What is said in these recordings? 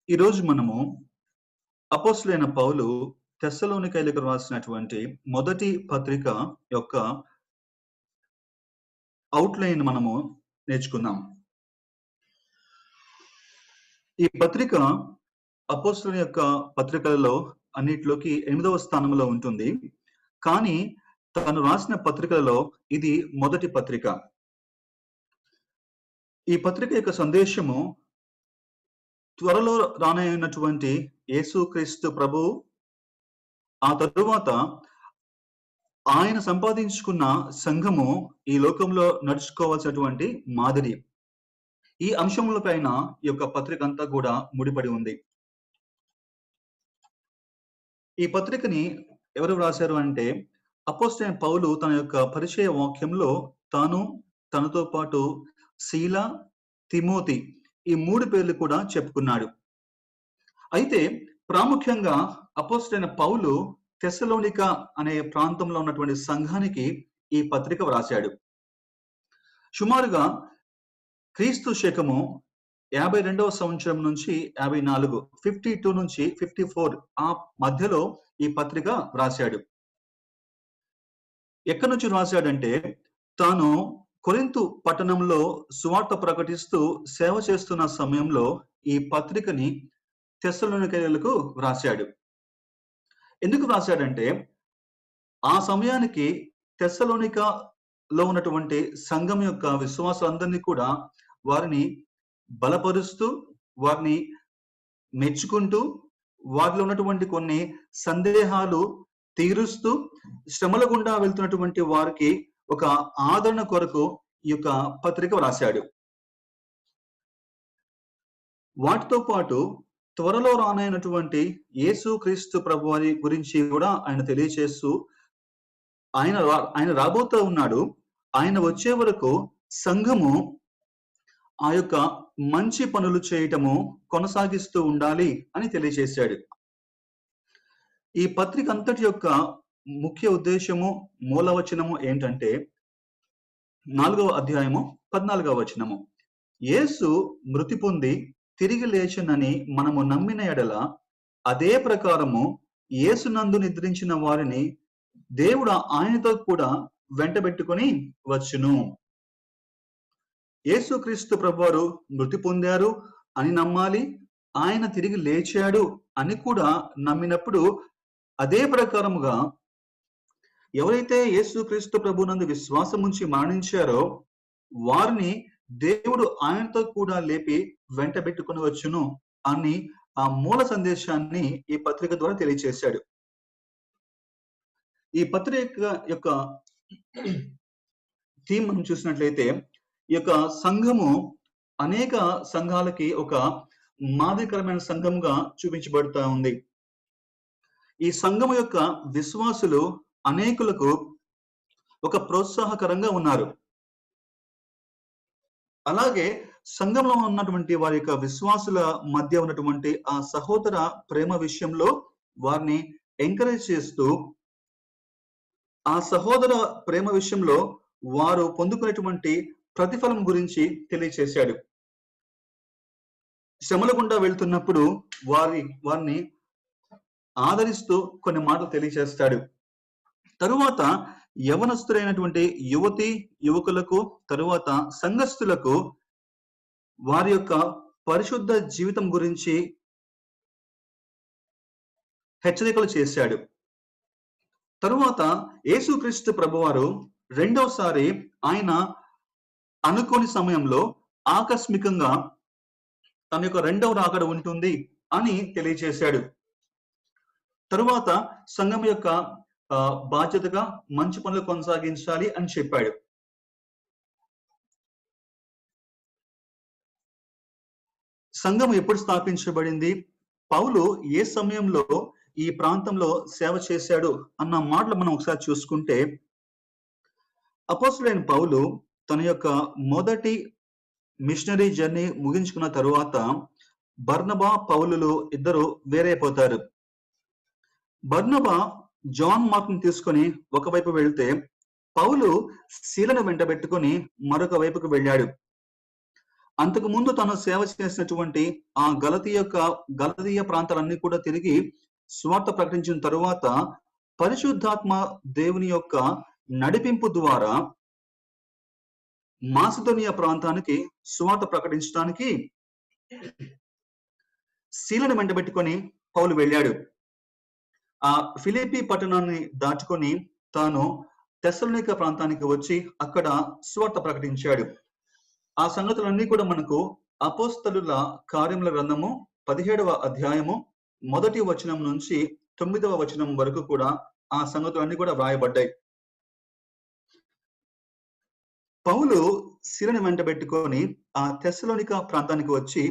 ఈరోజు మనము అపోస్తలుడైన పౌలు తెస్సలోనికైలకు రాసినటువంటి మొదటి పత్రిక యొక్క అవుట్‌లైన్ మనము నేర్చుకుందాం. ఈ పత్రిక అపోస్తలుని యొక్క పత్రికలలో అన్నిట్లోకి 8వ స్థానంలో ఉంటుంది. కానీ తను రాసిన పత్రికలలో ఇది మొదటి పత్రిక. ఈ పత్రిక యొక్క సందేశము త్వరలో రానయ్యున్నటువంటి యేసుక్రీస్తు ప్రభువు, ఆ తరువాత ఆయన సంపాదించుకున్న సంఘము ఈ లోకంలో నడుచుకోవాల్సినటువంటి మాదిరి. ఈ అంశముల పైన ఈ యొక్క పత్రిక అంతా కూడా ముడిపడి ఉంది. ఈ పత్రికని ఎవరు రాశారు అంటే అపోస్తలుడైన పౌలు తన యొక్క పరిచయ వాక్యంలో తాను, తనతో పాటు శీల, తిమోతి ఈ 3 పేర్లు కూడా చెప్పుకున్నాడు. అయితే ప్రాముఖ్యంగా అపోస్తలుడైన పౌలు తెస్సలోనిక అనే ప్రాంతంలో ఉన్నటువంటి సంఘానికి ఈ పత్రిక వ్రాశాడు. సుమారుగా క్రీస్తు శకము 52వ సంవత్సరం నుంచి 54, 52 నుంచి 54 ఆ మధ్యలో ఈ పత్రిక వ్రాశాడు. ఎక్కడి నుంచి రాశాడంటే తాను కొరింథు పట్టణంలో సువార్త ప్రకటిస్తూ సేవ చేస్తున్న సమయంలో ఈ పత్రికని తెస్సలోనికైలకు వ్రాశాడు. ఎందుకు వ్రాశాడంటే ఆ సమయానికి తెస్సలోనికలో ఉన్నటువంటి సంఘం యొక్క విశ్వాసులందరినీ కూడా వారిని బలపరుస్తూ, వారిని మెచ్చుకుంటూ, వారిలో ఉన్నటువంటి కొన్ని సందేహాలు తీరుస్తూ, శ్రమల గుండా వెళ్తున్నటువంటి వారికి ఒక ఆదరణ కొరకు ఈ యొక్క పత్రిక వ్రాశాడు. వాటితో పాటు త్వరలో రానైనటువంటి యేసుక్రీస్తు ప్రభువారి గురించి కూడా ఆయన తెలియచేస్తూ ఆయన రాబోతూ ఉన్నాడు. ఆయన వచ్చే వరకు సంఘము ఆ యొక్క మంచి పనులు చేయటము కొనసాగిస్తూ ఉండాలి అని తెలియజేశాడు. ఈ పత్రిక అంతటి యొక్క ముఖ్య ఉద్దేశము, మూలవచనము ఏంటంటే 4వ అధ్యాయము 14వ వచనము. యేసు మృతి పొంది తిరిగి లేచునని మనము నమ్మిన ఎడల అదే ప్రకారము యేసునందు నిద్రించిన వారిని దేవుడు ఆయనతో కూడా వెంటబెట్టుకొని వచ్చును. యేసుక్రీస్తు ప్రభువారు మృతి పొందారు అని నమ్మాలి, ఆయన తిరిగి లేచాడు అని కూడా నమ్మినప్పుడు అదే ప్రకారముగా ఎవరైతే యేసుక్రీస్తు ప్రభునందు విశ్వాసం ఉంచి మరణించారో వారిని దేవుడు ఆయనతో కూడా లేపి వెంటబెట్టుకొని వచ్చును అని ఆ మూల సందేశాన్ని ఈ పత్రిక ద్వారా తెలియజేశాడు. ఈ పత్రిక యొక్క థీమ్ మనం చూసినట్లయితే ఈ యొక్క సంఘము అనేక సంఘాలకి ఒక మాదిరికరమైన సంఘంగా చూపించబడుతూ ఉంది. ఈ సంఘము యొక్క విశ్వాసులు అనేకులకు ఒక ప్రోత్సాహకరంగా ఉన్నారు. అలాగే సంఘంలో ఉన్నటువంటి వారి యొక్క విశ్వాసుల మధ్య ఉన్నటువంటి ఆ సహోదర ప్రేమ విషయంలో వారిని ఎంకరేజ్ చేస్తూ, ఆ సహోదర ప్రేమ విషయంలో వారు పొందుకునేటువంటి ప్రతిఫలం గురించి తెలియచేశాడు. శ్రమల గుండా వెళ్తున్నప్పుడు వారిని ఆదరిస్తూ కొన్ని మాటలు తెలియజేస్తాడు. తరువాత యవనస్తులైనటువంటి యువతి యువకులకు, తరువాత సంఘస్థులకు వారి యొక్క పరిశుద్ధ జీవితం గురించి హెచ్చరికలు చేశాడు. తరువాత యేసుక్రీస్తు ప్రభువారు రెండవసారి ఆయన అనుకోని సమయంలో ఆకస్మికంగా తన యొక్క రెండవ రాకడ ఉంటుంది అని తెలియజేశాడు. తరువాత సంఘం యొక్క బాధ్యతగా మంచి పనులు కొనసాగించాలి అని చెప్పాడు. సంఘం ఎప్పుడు స్థాపించబడింది, పౌలు ఏ సమయంలో ఈ ప్రాంతంలో సేవ చేశాడు అన్న మాటలు మనం ఒకసారి చూసుకుంటే, అపోస్తలుడైన పౌలు తన యొక్క మొదటి మిషనరీ జర్నీ ముగించుకున్న తరువాత బర్నబా, పౌలులు ఇద్దరు వేరైపోతారు. బర్నబా జాన్ మార్క్ని తీసుకొని ఒకవైపు వెళ్తే, పౌలు శీలను వెంటబెట్టుకొని మరొక వైపుకు వెళ్ళాడు. అంతకు ముందు తను సేవ చేసినటువంటి ఆ గలతీయ ప్రాంతాలన్నీ కూడా తిరిగి సువార్త ప్రకటించిన తరువాత పరిశుద్ధాత్మ దేవుని యొక్క నడిపింపు ద్వారా మాసిదోనియా ప్రాంతానికి సువార్త ప్రకటించడానికి శీలను వెంటబెట్టుకొని పౌలు వెళ్ళాడు. ఆ ఫిలిప్పీ పట్టణాన్ని దాటుకొని తాను తెస్సలోనిక ప్రాంతానికి వచ్చి అక్కడ సువార్త ప్రకటించాడు. ఆ సంగతులన్నీ కూడా మనకు అపోస్తలుల కార్యముల గ్రంథము 17వ అధ్యాయము 1వ వచనం నుంచి 9వ వచనం వరకు కూడా ఆ సంగతులన్నీ కూడా వ్రాయబడ్డాయి. పౌలు శిలను వెంటబెట్టుకొని ఆ తెస్సలోనిక ప్రాంతానికి వచ్చి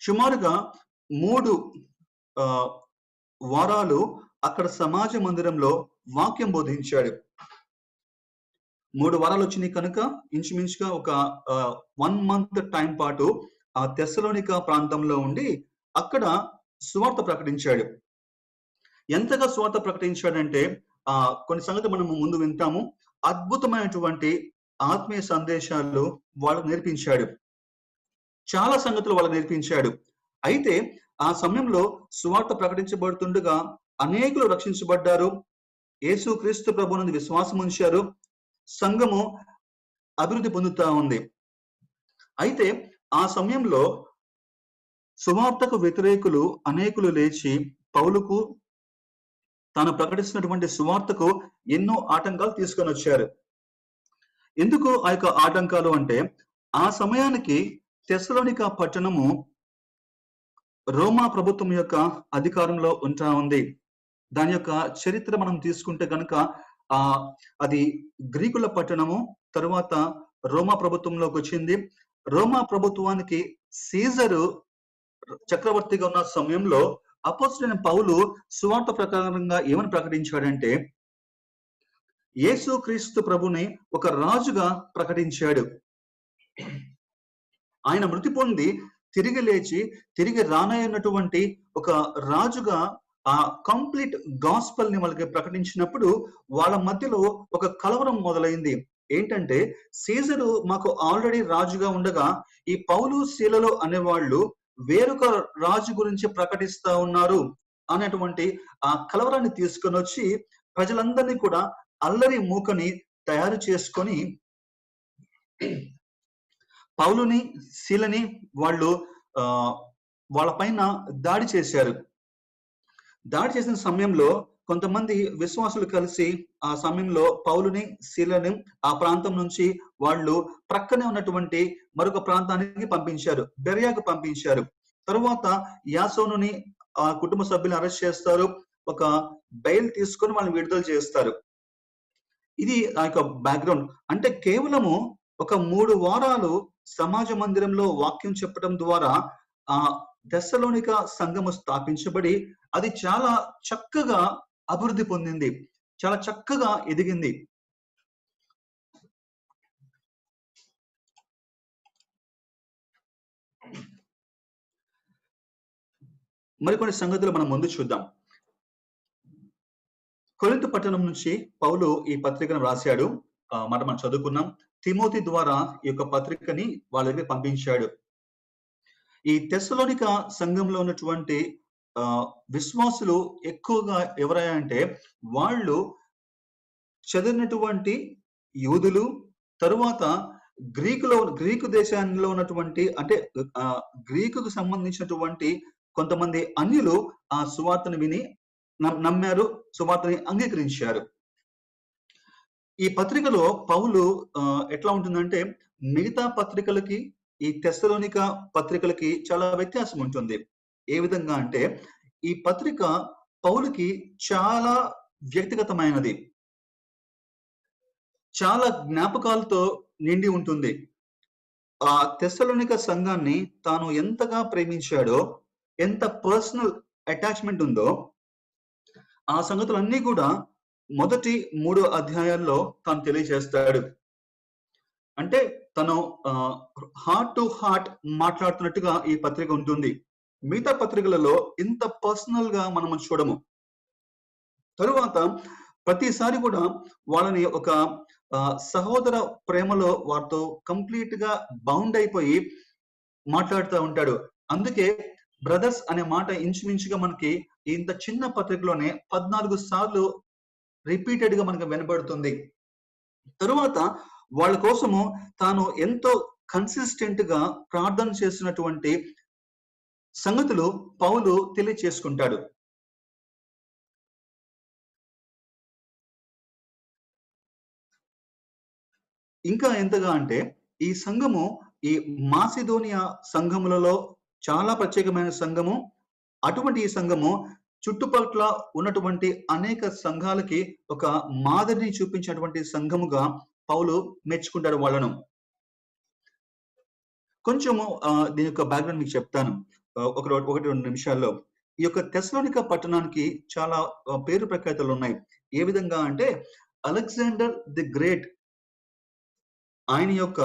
సుమారుగా 3 వారాలు అక్కడ సమాజ మందిరంలో వాక్యం బోధించాడు. 3 వారాలు వచ్చినాయి కనుక ఇంచుమించుగా ఒక 1 మంత్ టైం పాటు ఆ తెస్సలోనిక ప్రాంతంలో ఉండి అక్కడ సువార్త ప్రకటించాడు. ఎంతగా సువార్త ప్రకటించాడంటే కొన్ని సంగతులు మనము ముందు వింటాము. అద్భుతమైనటువంటి ఆత్మీయ సందేశాలు వాళ్ళకు నేర్పించాడు. చాలా సంగతులు వాళ్ళకు నేర్పించాడు. అయితే ఆ సమయంలో సువార్త ప్రకటించబడుతుండగా అనేకులు రక్షించబడ్డారు. యేసు క్రీస్తు ప్రభువునందు విశ్వాసం ఉంచారు. సంఘము అభివృద్ధి పొందుతా ఉంది. అయితే ఆ సమయంలో సువార్తకు వ్యతిరేకులు అనేకులు లేచి పౌలుకు తాను ప్రకటిస్తున్నటువంటి సువార్తకు ఎన్నో ఆటంకాలు తీసుకొని వచ్చారు. ఎందుకు ఆ యొక్క ఆటంకాలు అంటే ఆ సమయానికి తెస్సలోనిక పట్టణము రోమా ప్రభుత్వం యొక్క అధికారంలో ఉంటా ఉంది. దాని యొక్క చరిత్ర మనం తీసుకుంటే కనుక అది గ్రీకుల పట్టణము, తరువాత రోమా ప్రభుత్వంలోకి వచ్చింది. రోమా ప్రభుత్వానికి సీజరు చక్రవర్తిగా ఉన్న సమయంలో అపోస్తలుడైన పౌలు సువార్త ప్రకారంగా ఏమని ప్రకటించాడంటే యేసు క్రీస్తు ప్రభుని ఒక రాజుగా ప్రకటించాడు. ఆయన మృతి పొంది తిరిగి లేచి తిరిగి రానయ్యున్నటువంటి ఒక రాజుగా ఆ కంప్లీట్ గాస్పల్ ని వాళ్ళకి ప్రకటించినప్పుడు వాళ్ళ మధ్యలో ఒక కలవరం మొదలైంది. ఏంటంటే సీజరు మాకు ఆల్రెడీ రాజుగా ఉండగా ఈ పౌలు శీలలో అనేవాళ్ళు వేరొక రాజు గురించి ప్రకటిస్తా ఉన్నారు అనేటువంటి ఆ కలవరాన్ని తీసుకొని వచ్చి ప్రజలందరినీ కూడా అల్లరి మూకని తయారు చేసుకొని పౌలుని శీలని వాళ్ళు వాళ్ళ పైన దాడి చేశారు. దాడి చేసిన సమయంలో కొంతమంది విశ్వాసులు కలిసి ఆ సమయంలో పౌలుని శీలని ఆ ప్రాంతం నుంచి వాళ్ళు ప్రక్కనే ఉన్నటువంటి మరొక ప్రాంతానికి పంపించారు, బెరయాకు పంపించారు. తరువాత యాసోనుని ఆ కుటుంబ సభ్యులను అరెస్ట్ చేస్తారు, ఒక బెయిల్ తీసుకొని వాళ్ళని విడుదల చేస్తారు. ఇది ఆ యొక్క బ్యాక్గ్రౌండ్. అంటే కేవలము ఒక 3 వారాలు సమాజ మందిరంలో వాక్యం చెప్పడం ద్వారా ఆ తెస్సలోనిక సంఘము స్థాపించబడి అది చాలా చక్కగా అభివృద్ధి పొందింది, చాలా చక్కగా ఎదిగింది. మరికొన్ని సంగతులు మనం ముందు చూద్దాం. కొరింథు పట్టణం నుంచి పౌలు ఈ పత్రికను రాశాడు. మనం చదువుకున్నాం. తిమోతి ద్వారా ఈ యొక్క పత్రికని వాళ్ళ దగ్గర పంపించాడు. ఈ తెస్సలోనిక సంఘంలో ఉన్నటువంటి విశ్వాసులు ఎక్కువగా ఎవరయ్యా అంటే వాళ్ళు చదివినటువంటి యూదులు, తరువాత గ్రీకు దేశాల్లో ఉన్నటువంటి అంటే గ్రీకుకు సంబంధించినటువంటి కొంతమంది అన్యులు ఆ సువార్తను విని నమ్మారు, సువార్తని అంగీకరించారు. ఈ పత్రికలో పౌలు ఎట్లా ఉంటుందంటే మిగతా పత్రికలకి ఈ తెస్సలోనిక పత్రికలకి చాలా వ్యత్యాసం ఉంటుంది. ఏ విధంగా అంటే ఈ పత్రిక పౌలుకి చాలా వ్యక్తిగతమైనది, చాలా జ్ఞాపకాలతో నిండి ఉంటుంది. ఆ తెస్సలోనిక సంఘాన్ని తాను ఎంతగా ప్రేమించాడో, ఎంత పర్సనల్ అటాచ్మెంట్ ఉందో ఆ సంగతులన్నీ కూడా మొదటి 3 అధ్యాయాల్లో తాను తెలియజేస్తాడు. అంటే తను హార్ట్ టు హార్ట్ మాట్లాడుతున్నట్టుగా ఈ పత్రిక ఉంటుంది. మిగతా పత్రికలలో ఇంత పర్సనల్ గా మనం చూడము. తరువాత ప్రతిసారి కూడా వాళ్ళని ఒక సహోదర ప్రేమలో వారితో కంప్లీట్ గా బౌండ్ అయిపోయి మాట్లాడుతూ ఉంటాడు. అందుకే బ్రదర్స్ అనే మాట ఇంచుమించుగా మనకి ఇంత చిన్న పత్రికలోనే 14 సార్లు రిపీటెడ్ గా మనకు వినబడుతుంది. తరువాత వాళ్ళ కోసము తాను ఎంతో కన్సిస్టెంట్ గా ప్రార్థన చేస్తున్నటువంటి సంగతులు పౌలు తెలియచేసుకుంటాడు. ఇంకా ఎంతగా అంటే ఈ సంఘము ఈ మాసిదోనియా సంఘములలో చాలా ప్రత్యేకమైన సంఘము. అటువంటి ఈ సంఘము చుట్టుపక్కల ఉన్నటువంటి అనేక సంఘాలకి ఒక మాదిరిని చూపించినటువంటి సంఘముగా పౌలు మెచ్చుకుంటాడు వాళ్ళను. కొంచెము దీని యొక్క బ్యాక్గ్రౌండ్ మీకు చెప్తాను. ఒకటి 2 నిమిషాల్లో. ఈ యొక్క తెస్సలోనిక పట్టణానికి చాలా పేరు ప్రఖ్యాతలు ఉన్నాయి. ఏ విధంగా అంటే అలెగ్జాండర్ ది గ్రేట్ ఆయన యొక్క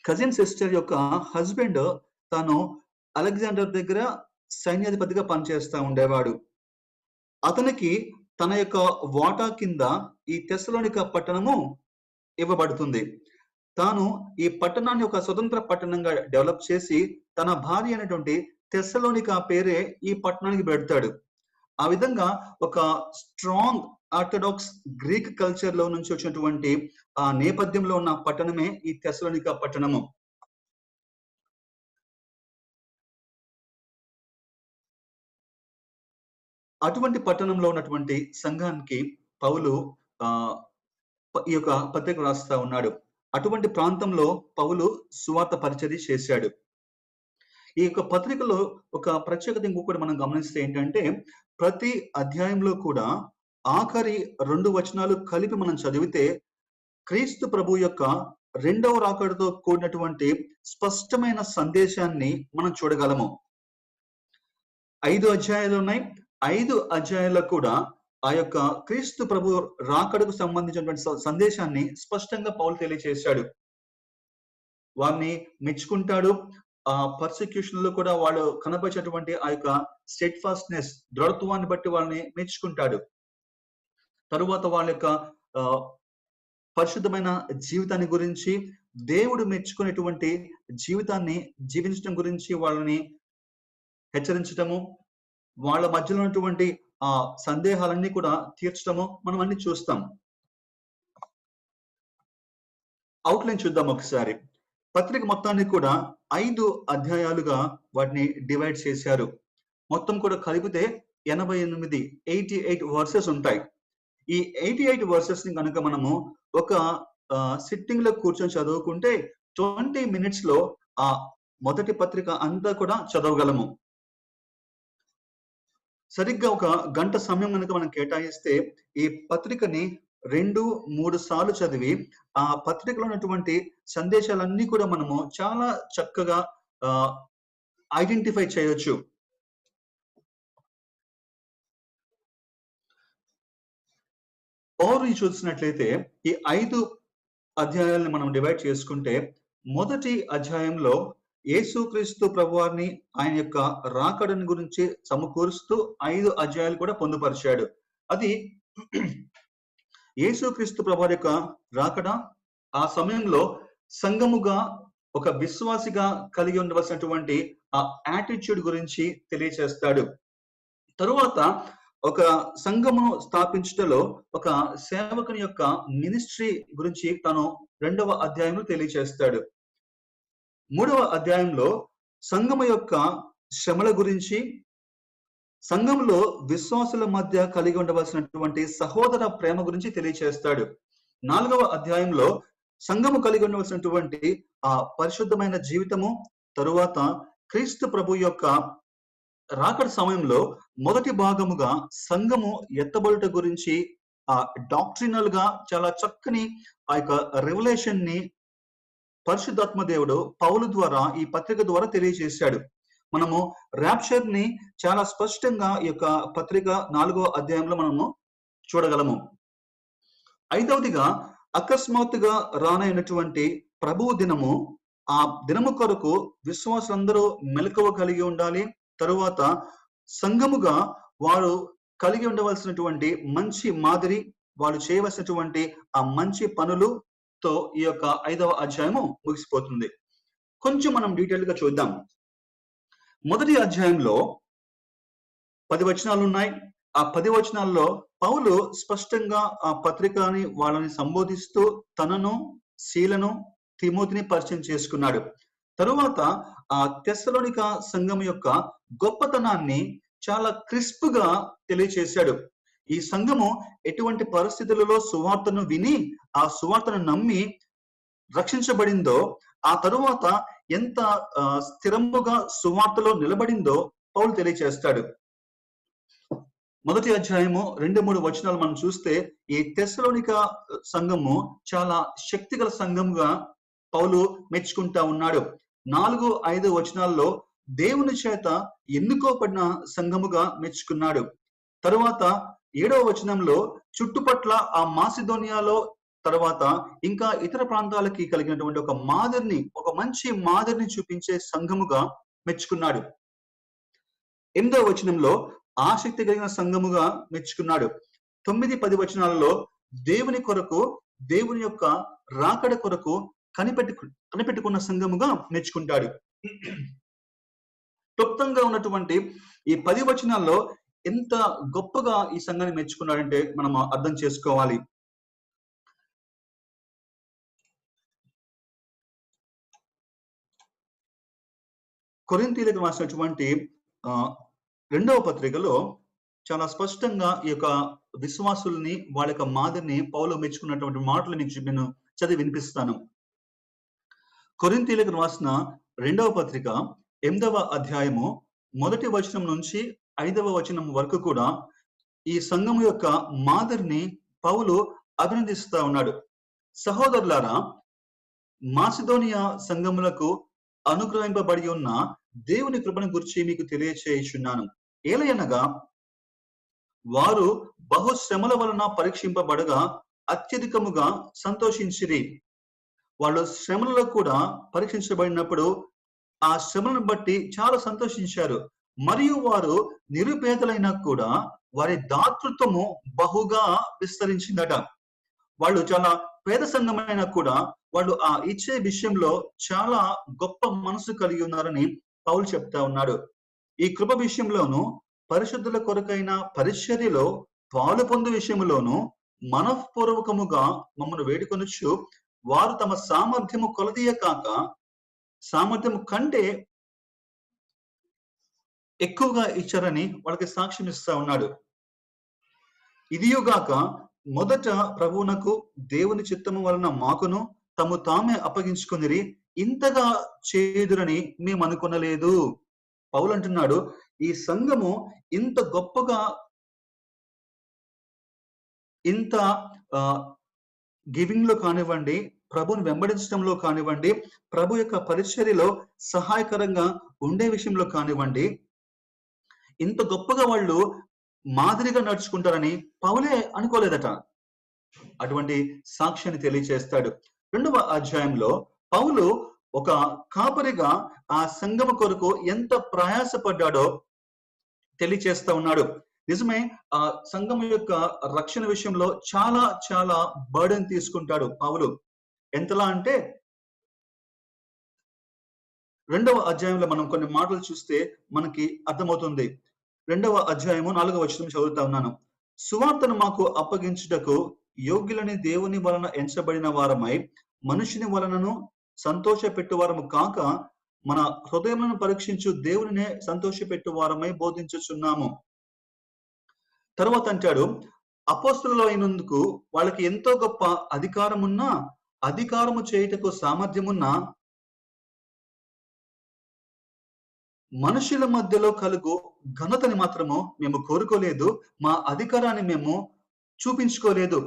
కజిన్ సిస్టర్ యొక్క హస్బెండ్ తను అలెగ్జాండర్ దగ్గర సైన్యాధిపతిగా పనిచేస్తా ఉండేవాడు. అతనికి తన యొక్క వాటా కింద ఈ తెస్సలోనిక పట్టణము ఇవ్వబడుతుంది. తాను ఈ పట్టణాన్ని ఒక స్వతంత్ర పట్టణంగా డెవలప్ చేసి తన భార్య అయినటువంటి తెస్సలోనిక పేరే ఈ పట్టణానికి పెడతాడు. ఆ విధంగా ఒక స్ట్రాంగ్ ఆర్థడాక్స్ గ్రీక్ కల్చర్ లో నుంచి వచ్చినటువంటి ఆ నేపథ్యంలో ఉన్న పట్టణమే ఈ తెస్సలోనిక పట్టణము. అటువంటి పట్టణంలో ఉన్నటువంటి సంఘానికి పౌలు ఈ యొక్క పత్రిక రాస్తా ఉన్నాడు. అటువంటి ప్రాంతంలో పౌలు సువార్త పరిచర్య చేశాడు. ఈ యొక్క పత్రికలో ఒక ప్రత్యేకత ఇంకొకటి మనం గమనిస్తే ఏంటంటే ప్రతి అధ్యాయంలో కూడా ఆఖరి 2 వచనాలు కలిపి మనం చదివితే క్రీస్తు ప్రభు యొక్క రెండవ రాకడతో కూడినటువంటి స్పష్టమైన సందేశాన్ని మనం చూడగలము. 5 అధ్యాయాలు ఉన్నాయి. 5 అధ్యాయాల్లో కూడా ఆ యొక్క క్రీస్తు ప్రభు రాకడకు సంబంధించినటువంటి సందేశాన్ని స్పష్టంగా పౌలు తెలియజేశాడు. వారిని మెచ్చుకుంటాడు. ఆ పర్సిక్యూషన్ లో కూడా వాళ్ళు కనపరిచేటువంటి ఆ యొక్క స్టెడ్ ఫాస్ట్నెస్, దృఢత్వాన్ని బట్టి వాళ్ళని మెచ్చుకుంటాడు. తరువాత వాళ్ళ యొక్క పరిశుద్ధమైన జీవితాన్ని గురించి, దేవుడు మెచ్చుకునేటువంటి జీవితాన్ని జీవించడం గురించి వాళ్ళని హెచ్చరించటము, వాళ్ళ మధ్యలో ఉన్నటువంటి ఆ సందేహాలన్నీ కూడా తీర్చడము మనం అన్ని చూస్తాం. అవుట్లైన్ చూద్దాం ఒకసారి. పత్రిక మొత్తాన్ని కూడా 5 అధ్యాయాలుగా వాటిని డివైడ్ చేశారు. మొత్తం కూడా కలిపితే 88 వర్సెస్ ఉంటాయి. ఈ 88 వర్సెస్ ని కనుక మనము ఒక సిట్టింగ్ లో కూర్చొని చదువుకుంటే 20 minutes లో ఆ మొదటి పత్రిక అంతా కూడా చదవగలము. సరిగ్గా ఒక గంట సమయం కనుక మనం కేటాయిస్తే ఈ పత్రికని 2-3 సార్లు చదివి ఆ పత్రికలో ఉన్నటువంటి సందేశాలన్నీ కూడా మనము చాలా చక్కగా ఐడెంటిఫై చేయొచ్చు. ఓవర్ చూసినట్లయితే ఈ 5 అధ్యాయాలను మనం డివైడ్ చేసుకుంటే మొదటి అధ్యాయంలో యేసుక్రీస్తు ప్రభువారిని ఆయన యొక్క రాకడని గురించి సమకూరుస్తూ 5 అధ్యాయాలు కూడా పొందుపరిచాడు. అది యేసుక్రీస్తు ప్రభువారి యొక్క రాకడ, ఆ సమయంలో సంఘముగా ఒక విశ్వాసిగా కలిగి ఉండవలసినటువంటి ఆ యాటిట్యూడ్ గురించి తెలియచేస్తాడు. తరువాత ఒక సంఘమును స్థాపించటలో ఒక సేవకుని యొక్క మినిస్ట్రీ గురించి తను 2వ అధ్యాయంలో తెలియచేస్తాడు. 3వ అధ్యాయంలో సంఘము యొక్క శ్రమల గురించి, సంఘంలో విశ్వాసుల మధ్య కలిగి ఉండవలసినటువంటి సహోదర ప్రేమ గురించి తెలియచేస్తాడు. 4వ అధ్యాయంలో సంఘము కలిగి ఉండవలసినటువంటి ఆ పరిశుద్ధమైన జీవితము, తరువాత క్రీస్తు ప్రభు యొక్క రాకడ సమయంలో మొదటి భాగముగా సంఘము ఎత్తబడుట గురించి ఆ డాక్ట్రినల్ గా చాలా చక్కని ఆ యొక్క రెవల్యూషన్ ని పరిశుద్ధాత్మ దేవుడు పౌలు ద్వారా ఈ పత్రిక ద్వారా తెలియజేశాడు. మనము ర్యాప్చర్ ని చాలా స్పష్టంగా ఈ యొక్క పత్రిక 4వ అధ్యాయంలో మనము చూడగలము. 5వదిగా అకస్మాత్తుగా రానైనటువంటి ప్రభువు దినము, ఆ దినము కొరకు విశ్వాసులందరూ మెలకువ కలిగి ఉండాలి. తరువాత సంఘముగా వారు కలిగి ఉండవలసినటువంటి మంచి మాదిరి, వాళ్ళు చేయవలసినటువంటి ఆ మంచి పనులుతో ఈ యొక్క 5వ అధ్యాయము ముగిసిపోతుంది. కొంచెం మనం డీటెయిల్ గా చూద్దాం. మొదటి అధ్యాయంలో 10 వచనాలు ఉన్నాయి. ఆ 10 వచనాల్లో పౌలు స్పష్టంగా ఆ పత్రికని వాళ్ళని సంబోధిస్తూ తనను, శీలను, తిమోతిని పరిచయం చేసుకున్నాడు. తరువాత ఆ తెస్సలోనిక సంఘం యొక్క గొప్పతనాన్ని చాలా క్రిస్ప్ గా తెలియచేశాడు. ఈ సంఘము ఎటువంటి పరిస్థితులలో సువార్తను విని ఆ సువార్తను నమ్మి రక్షించబడిందో, ఆ తరువాత ఎంత స్థిరముగా సువార్తలో నిలబడిందో పౌలు తెలియచేస్తాడు. మొదటి అధ్యాయము 2-3 వచనాలు మనం చూస్తే ఈ తెస్సలోనిక సంఘము చాలా శక్తిగల సంఘంగా పౌలు మెచ్చుకుంటా ఉన్నాడు. 4-5 వచనాల్లో దేవుని చేత ఎన్నుకోబడిన సంఘముగా మెచ్చుకున్నాడు. తరువాత 7వ వచనంలో చుట్టుపట్ల ఆ మాసిదోనియాలో తర్వాత ఇంకా ఇతర ప్రాంతాలకి కలిగినటువంటి ఒక మాదిరిని, ఒక మంచి మాదిరిని చూపించే సంఘముగా మెచ్చుకున్నాడు. 8వ వచనంలో ఆసక్తి కలిగిన సంఘముగా మెచ్చుకున్నాడు. 9-10 వచనాలలో దేవుని కొరకు, దేవుని యొక్క రాకడ కొరకు కనిపెట్టుకున్న సంఘముగా మెచ్చుకుంటాడు. క్లుప్తంగా ఉన్నటువంటి ఈ 10 వచనాల్లో ఎంత గొప్పగా ఈ సంఘాన్ని మెచ్చుకున్నాడంటే మనం అర్థం చేసుకోవాలి. కొరింథీయులకు రాసినటువంటి 2వ పత్రికలో చాలా స్పష్టంగా ఈ యొక్క విశ్వాసుల్ని, వాళ్ళ యొక్క మాదిరిని పౌలు మెచ్చుకున్నటువంటి మాటలు నేను చదివి వినిపిస్తాను. కొరింథీయులకు రాసిన 2వ పత్రిక 8వ అధ్యాయము 1వ వచనం నుంచి 5వ వచనం వరకు కూడా ఈ సంఘం యొక్క మాదిరిని పౌలు అభినందిస్తా ఉన్నాడు. సహోదరులారా, మాసిదోనియా సంఘములకు అనుగ్రహింపబడి ఉన్న దేవుని కృపను గురించి మీకు తెలియచేయుచున్నాను. ఏలయనగా వారు బహుశ్రమల వలన పరీక్షింపబడగా అత్యధికముగా సంతోషించిరి. వాళ్ళు శ్రమలలో కూడా పరీక్షించబడినప్పుడు ఆ శ్రమలను బట్టి చాలా సంతోషించారు. మరియు వారు నిరుపేదలైనా కూడా వారి దాతృత్వము బహుగా విస్తరించిందట. వాళ్ళు చాలా పేద సంఘమైనా కూడా వాళ్ళు ఆ ఇచ్చే విషయంలో చాలా గొప్ప మనసు కలిగి ఉన్నారని పౌలు చెప్తా ఉన్నాడు. ఈ కృప విషయంలోను, పరిశుద్ధుల కొరకైన పరిచర్యలో పాలు పొందు విషయంలోను మనఃపూర్వకముగా మమ్మల్ని వేడుకొనొచ్చు. వారు తమ సామర్థ్యము కొలదీయ కాక సామర్థ్యము కంటే ఎక్కువగా ఇచ్చారని వాళ్ళకి సాక్ష్యం ఇస్తా ఉన్నాడు. ఇదియుగాక మొదట ప్రభువునకు దేవుని చిత్తము వలన మాకును తము తామే అప్పగించుకునిరి, ఇంతగా చేయుదురని మేము అనుకొనలేదు. పౌలు అంటున్నాడు, ఈ సంఘము ఇంత గొప్పగా, ఇంత గివింగ్ లో కానివ్వండి, ప్రభుని వెంబడించడంలో కానివ్వండి, ప్రభు యొక్క పరిచర్యలో సహాయకరంగా ఉండే విషయంలో కానివ్వండి, ఇంత గొప్పగా వాళ్ళు మాదిరిగా నడుచుకుంటారని పౌలే అనుకోలేదట. అటువంటి సాక్ష్యాన్ని తెలియచేస్తాడు. 2వ అధ్యాయంలో పౌలు ఒక కాపరిగా ఆ సంఘము కొరకు ఎంత ప్రయాసపడ్డాడో తెలియచేస్తా ఉన్నాడు. నిజమే, ఆ సంఘం యొక్క రక్షణ విషయంలో చాలా చాలా బర్డెన్ తీసుకుంటాడు పౌలు. ఎంతలా అంటే 2వ అధ్యాయంలో మనం కొన్ని మాటలు చూస్తే మనకి అర్థమవుతుంది. 2వ అధ్యాయము 4వ వచనం చదువుతా ఉన్నాను. సువార్తను మాకు అప్పగించుటకు యోగ్యులని దేవుని వలన ఎంచబడిన వారమై మనుషుని వలనను సంతోష పెట్టువారము కాక మన హృదయములను పరీక్షించు దేవునినే సంతోష పెట్టువారమై బోధించుచున్నాము. తర్వాత అంటాడు, అపోస్తులలో అయినందుకు వాళ్ళకి ఎంతో గొప్ప అధికారమున్నా, అధికారము చేయుటకు సామర్థ్యమున్నా, మనుషుల మధ్యలో కలుగు ఘనతని మాత్రము మేము కోరుకోలేదు, మా అధికారాన్ని మేము చూపించుకోలేదు,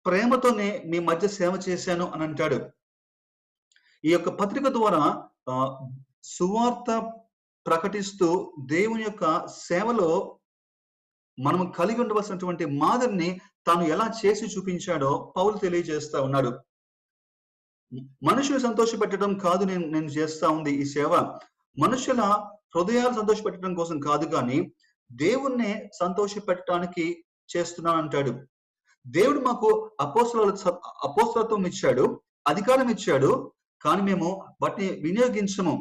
ప్రేమతోనే మీ మధ్య సేవ చేశాను అని అంటాడు. ఈ యొక్క పత్రిక ద్వారా సువార్త ప్రకటిస్తూ దేవుని యొక్క సేవలో మనం కలిగి ఉండవలసినటువంటి మాదిరిని తాను ఎలా చేసి చూపించాడో పౌలు తెలియజేస్తా ఉన్నాడు. మనుషులు సంతోషపెట్టడం కాదు నేను చేస్తా ఉంది ఈ సేవ, మనుషుల హృదయాలు సంతోషపెట్టడం కోసం కాదు, కానీ దేవుణ్ణే సంతోష పెట్టడానికి చేస్తున్నాను అంటాడు. దేవుడు మాకు అపోస్తలత్వం ఇచ్చాడు, అధికారం ఇచ్చాడు, కానీ మేము వాటిని వినియోగించము.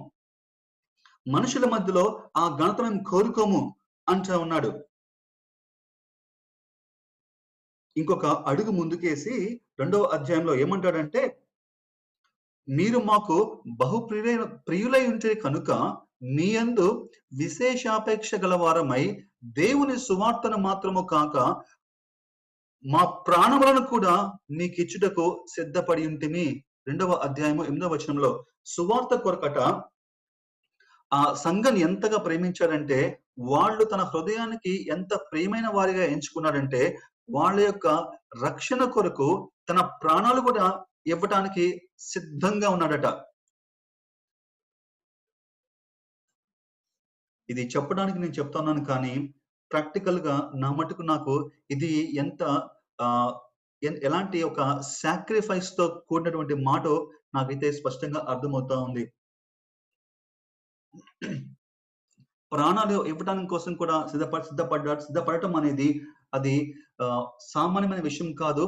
మనుషుల మధ్యలో ఆ ఘనత మేము కోరుకోము అంటూ ఉన్నాడు. ఇంకొక అడుగు ముందుకేసి 2వ అధ్యాయంలో ఏమంటాడంటే, మీరు మాకు ప్రియులై ఉంటే కనుక మీ యందు విశేషాపేక్ష గలవారమై దేవుని సువార్తను మాత్రము కాక మా ప్రాణములను కూడా మీకిచ్చుటకు సిద్ధపడి ఉంటిమి. 2వ అధ్యాయము 8వ వచనంలో సువార్త కొరకట ఆ సంఘాన్ని ఎంతగా ప్రేమించాడంటే, వాళ్ళు తన హృదయానికి ఎంత ప్రియమైన వారిగా ఎంచుకున్నాడంటే, వాళ్ళ యొక్క రక్షణ కొరకు తన ప్రాణాలు కూడా ఇవ్వటానికి సిద్ధంగా ఉన్నాడట. ఇది చెప్పడానికి నేను చెప్తున్నాను కానీ ప్రాక్టికల్ గా నా మటుకు నాకు ఇది ఎంత ఎలాంటి ఒక సాక్రిఫైస్ తో కూడినటువంటి మాటో నాకైతే స్పష్టంగా అర్థమవుతా ఉంది. ప్రాణాలు ఇవ్వడానికి కోసం కూడా సిద్ధపడటం అనేది అది సామాన్యమైన విషయం కాదు.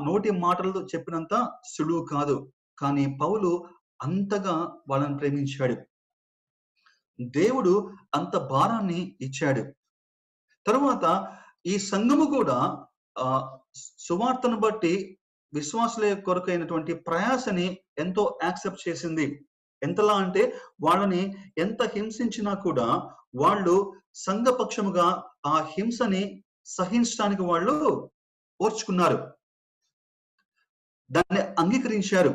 నోటి మాటలతో చెప్పినంత సులువు కాదు. కానీ పౌలు అంతగా వాళ్ళని ప్రేమించాడు. దేవుడు అంత భారాన్ని ఇచ్చాడు. తరువాత ఈ సంఘము కూడా సువార్తను బట్టి విశ్వాసుల కొరకైనటువంటి ప్రయాసని ఎంతో యాక్సెప్ట్ చేసింది. ఎంతలా అంటే వాళ్ళని ఎంత హింసించినా కూడా వాళ్ళు సంఘపక్షముగా ఆ హింసని సహించడానికి వాళ్ళు ఓర్చుకున్నారు, దాన్ని అంగీకరించారు.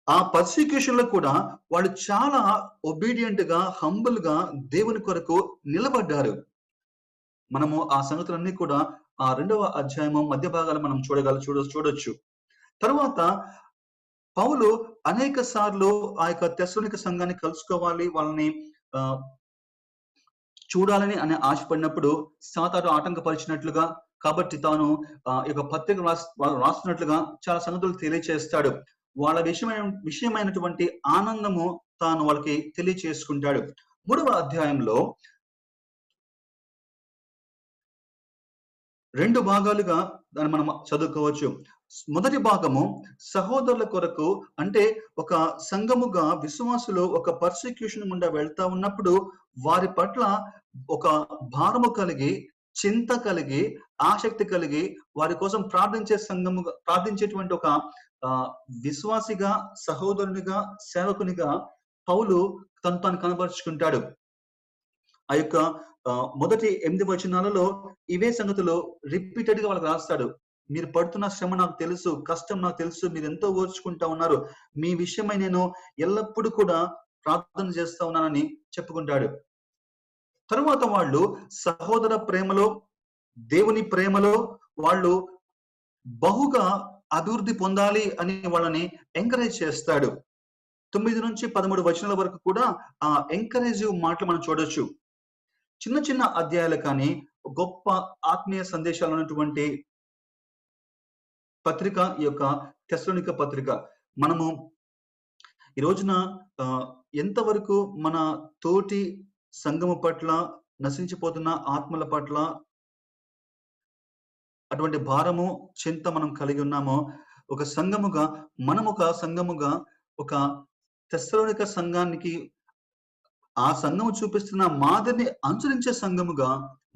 ఆ పర్సిక్యూషన్ లో కూడా వాళ్ళు చాలా ఒబీడియంట్ గా, హంబుల్ గా దేవుని కొరకు నిలబడ్డారు. మనము ఆ సంగతులన్నీ కూడా ఆ 2వ అధ్యాయము మధ్య భాగాలు మనం చూడొచ్చు. తర్వాత పౌలు అనేక సార్లు ఆ యొక్క తెస్సలోనిక సంఘాన్ని కలుసుకోవాలి, వాళ్ళని చూడాలని అని ఆశపడినప్పుడు సాతాను ఆటంకపరిచినట్లుగా, కాబట్టి తాను ఈ యొక్క పత్రిక రాస్తున్నట్లుగా చాలా సంగతులు తెలియచేస్తాడు. వాళ్ళ విషయమైనటువంటి ఆనందము తాను వాళ్ళకి తెలియచేసుకుంటాడు. 3వ అధ్యాయంలో 2 భాగాలుగా దాన్ని మనం చదువుకోవచ్చు. మొదటి భాగము సహోదరుల కొరకు, అంటే ఒక సంఘముగా విశ్వాసులు ఒక పర్సిక్యూషన్ గుండా వెళ్తా ఉన్నప్పుడు వారి పట్ల ఒక భారము కలిగి, చింత కలిగి, ఆసక్తి కలిగి వారి కోసం ప్రార్థించేటువంటి ఒక విశ్వాసిగా, సహోదరునిగా, సేవకునిగా పౌలు తను కనబరుచుకుంటాడు. ఆ యొక్క మొదటి 8 వచనాలలో ఇవే సంగతులు రిపీటెడ్ గా వాళ్ళకి రాస్తాడు. మీరు పడుతున్న శ్రమ నాకు తెలుసు, కష్టం నాకు తెలుసు, మీరు ఎంతో ఓర్చుకుంటా ఉన్నారు, మీ విషయమై నేను ఎల్లప్పుడూ కూడా ప్రార్థన చేస్తా ఉన్నానని చెప్పుకుంటాడు. తరువాత వాళ్ళు సహోదర ప్రేమలో, దేవుని ప్రేమలో వాళ్ళు బహుగా అభివృద్ధి పొందాలి అని వాళ్ళని ఎంకరేజ్ చేస్తాడు. 9 నుంచి 13 వచనాల వరకు కూడా ఆ ఎంకరేజివ్ మాటలు మనం చూడొచ్చు. చిన్న చిన్న అధ్యాయాలు కానీ గొప్ప ఆత్మీయ సందేశాలు ఉన్నటువంటి పత్రిక ఈ యొక్క తెస్సలోనిక పత్రిక. మనము ఈ రోజున ఎంతవరకు మన తోటి సంఘము పట్ల, నశించిపోతున్న ఆత్మల పట్ల అటువంటి భారము, చింత మనం కలిగి ఉన్నామో, ఒక సంఘముగా ఒక తెస్సలోనిక సంఘానికి ఆ సంఘము చూపిస్తున్న మాదిరిని అనుసరించే సంఘముగా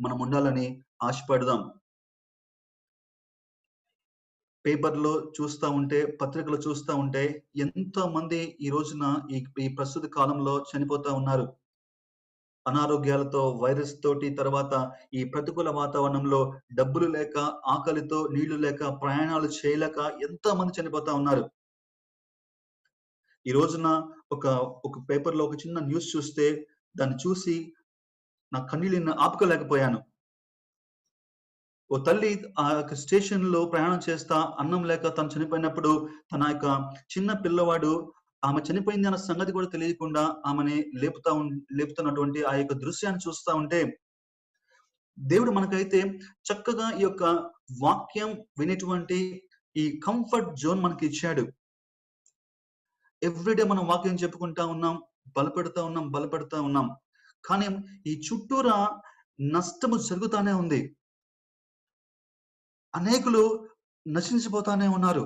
మనం ఉండాలని ఆశపడదాం. పేపర్లో చూస్తా ఉంటే, పత్రికలు చూస్తా ఉంటే ఎంతో మంది ఈ రోజున ఈ ప్రస్తుత కాలంలో చనిపోతా ఉన్నారు. అనారోగ్యాలతో, వైరస్ తోటి, తర్వాత ఈ ప్రతికూల వాతావరణంలో డబ్బులు లేక, ఆకలితో, నీళ్లు లేక, ప్రయాణాలు చేయలేక ఎంతో మంది చనిపోతా ఉన్నారు. ఈ రోజున ఒక పేపర్లో ఒక చిన్న న్యూస్ చూస్తే దాన్ని చూసి నా కన్నీళ్ళని ఆపుకోలేకపోయాను. ఓ తల్లి ఆ యొక్క స్టేషన్ లో ప్రయాణం చేస్తా అన్నం లేక తను చనిపోయినప్పుడు తన యొక్క చిన్న పిల్లవాడు ఆమె చనిపోయింది అన్న సంగతి కూడా తెలియకుండా ఆమెని లేపుతున్నటువంటి ఆ యొక్క దృశ్యాన్ని చూస్తా ఉంటే, దేవుడు మనకైతే చక్కగా ఈ యొక్క వాక్యం వినేటువంటి ఈ కంఫర్ట్ జోన్ మనకి ఇచ్చాడు. ఎవ్రీడే మనం వాక్యం చెప్పుకుంటా ఉన్నాం, బలపెడతా ఉన్నాం. కానీ ఈ చుట్టూరా నష్టము జరుగుతానే ఉంది. అనేకులు నశించిపోతానే ఉన్నారు.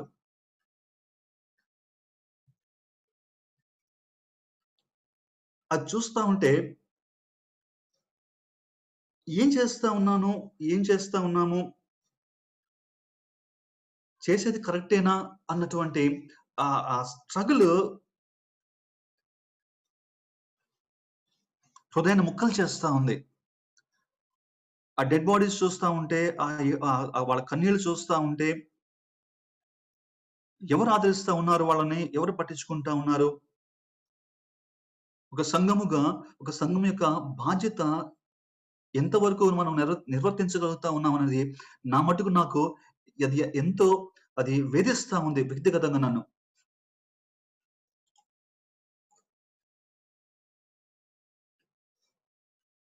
అది చూస్తా ఉంటే ఏం చేస్తా ఉన్నాను? ఏం చేస్తా ఉన్నాము? చేసేది కరెక్టేనా? అన్నటువంటి ఆ స్ట్రగుల్ హృదయాన్ని ముక్కలు చేస్తా ఉంది. ఆ డెడ్ బాడీస్ చూస్తా ఉంటే, వాళ్ళ కన్నీళ్లు చూస్తా ఉంటే, ఎవరు ఆదరిస్తా ఉన్నారు వాళ్ళని? ఎవరు పట్టించుకుంటా ఉన్నారు? ఒక సంఘముగా, ఒక సంఘం యొక్క బాధ్యత ఎంతవరకు మనం నిర్వర్తించగలుగుతా ఉన్నామనేది నా మటుకు నాకు అది ఎంతో అది వేధిస్తా ఉంది వ్యక్తిగతంగా నన్ను.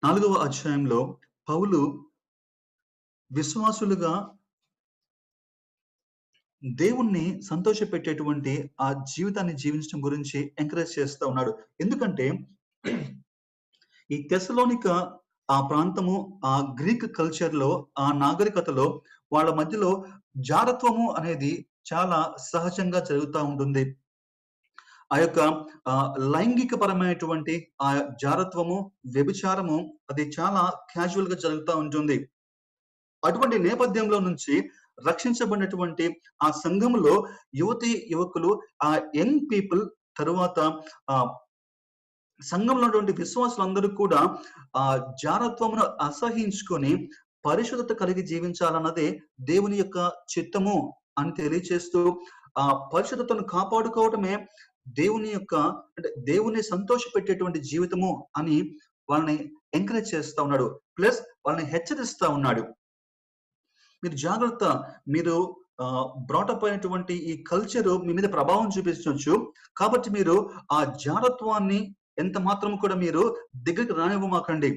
4వ అధ్యాయంలో పౌలు విశ్వాసులుగా దేవుణ్ణి సంతోషపెట్టేటువంటి ఆ జీవితాన్ని జీవించడం గురించి ఎంకరేజ్ చేస్తా ఉన్నాడు. ఎందుకంటే ఈ తెస్సలోనిక ఆ ప్రాంతము, ఆ గ్రీక్ కల్చర్‌లో, ఆ నాగరికతలో వాళ్ళ మధ్యలో జారత్వము అనేది చాలా సహజంగా జరుగుతా ఉంటుంది. ఆ యొక్క లైంగిక పరమైనటువంటి ఆ జారత్వము, వ్యభిచారము అది చాలా క్యాజువల్‌గా జరుగుతా ఉంటుంది. అటువంటి నేపథ్యంలో నుంచి రక్షించబడినటువంటి ఆ సంఘములో యువతీ, యువకులు, ఆ యంగ్ పీపుల్ తరువాత ఆహ్, సంఘంలో ఉన్నటువంటి విశ్వాసులందరూ కూడా ఆ జారత్వమును అసహించుకొని పరిశుద్ధత కలిగి జీవించాలన్నదే దేవుని యొక్క చిత్తము అని తెలియచేస్తూ, ఆ పరిశుద్ధతను కాపాడుకోవటమే దేవుని యొక్క అంటే దేవుని సంతోషపెట్టేటువంటి జీవితము అని వాళ్ళని ఎంకరేజ్ చేస్తా ఉన్నాడు. ప్లస్ వాళ్ళని హెచ్చరిస్తా ఉన్నాడు. మీరు జాగ్రత్త. మీరు బ్రాటప్ అయినటువంటి ఈ కల్చర్ మీ మీద ప్రభావం చూపించొచ్చు. కాబట్టి మీరు ఆ జారత్వాన్ని ఎంత మాత్రం కూడా మీరు దగ్గరికి రానివ్వమాకండి.